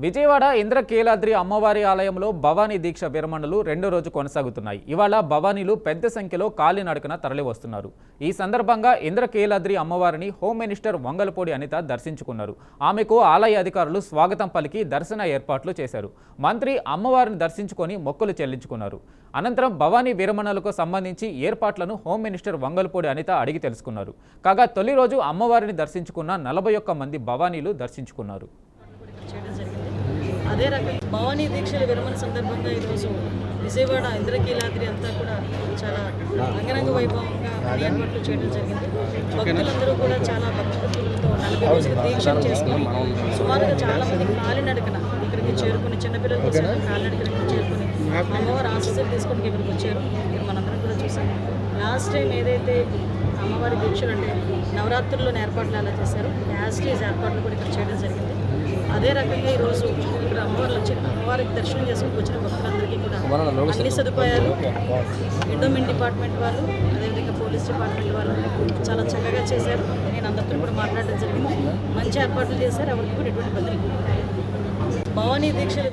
విజయవాడ ఇంద్రకీలాద్రి అమ్మవారి ఆలయంలో భవానీ దీక్ష విరమణలు రెండో రోజు కొనసాగుతున్నాయి. ఇవాళ భవానీలు పెద్ద సంఖ్యలో కాలినడకన తరలివస్తున్నారు. ఈ సందర్భంగా ఇంద్రకీలాద్రి అమ్మవారిని హోమ్ మినిస్టర్ వంగలపూడి అనిత దర్శించుకున్నారు. ఆమెకు ఆలయ అధికారులు స్వాగతం పలికి దర్శన ఏర్పాట్లు చేశారు. మంత్రి అమ్మవారిని దర్శించుకొని మొక్కులు చెల్లించుకున్నారు. అనంతరం భవానీ విరమణలకు సంబంధించి ఏర్పాట్లను హోమ్ మినిస్టర్ వంగలపూడి అనిత అడిగి తెలుసుకున్నారు. కాగా తొలి రోజు అమ్మవారిని దర్శించుకున్న 41 మంది భవానీలు దర్శించుకున్నారు. అదే రకంగా భవానీ దీక్షల విరమణ సందర్భంగా ఈరోజు విజయవాడ ఇంద్రకీలాద్రి అంతా కూడా చాలా అంగరంగ వైభవంగా ఏర్పాట్లు చేయడం జరిగింది. భక్తులందరూ కూడా చాలా భక్తులతో 40 రోజులు దీక్షలు చేసుకుని సుమారుగా చాలా మంది కాలినడకన ఇక్కడికి చేరుకుని చిన్నపిల్లలతో కాలినడకన చేరుకుని అమ్మవారి ఆశీస్సులు తీసుకొని ఇక్కడికి వచ్చారు. మనందరం కూడా చూసాం. లాస్ట్ టైం ఏదైతే అమ్మవారి దీక్షలు అంటే నవరాత్రుల్లోని ఏర్పాట్లు ఎలా చేశారో యాస్టేజ్ ఏర్పాట్లు కూడా ఇక్కడ చేయడం జరిగింది. అదే రకంగా ఈరోజు ఇక్కడ అమ్మవారికి దర్శనం చేసుకుని వచ్చిన భక్తులందరికీ కూడా అన్ని సదుపాయాలు ఎండోమెంట్ డిపార్ట్మెంట్ వాళ్ళు, అదేవిధంగా పోలీస్ డిపార్ట్మెంట్ వాళ్ళు చాలా చక్కగా చేశారు. నేను అందరితో కూడా మాట్లాడడం జరిగింది. మంచి ఏర్పాట్లు చేశారు. ఎవరికి కూడా ఎటువంటి ఇబ్బంది. భవానీ దీక్షలు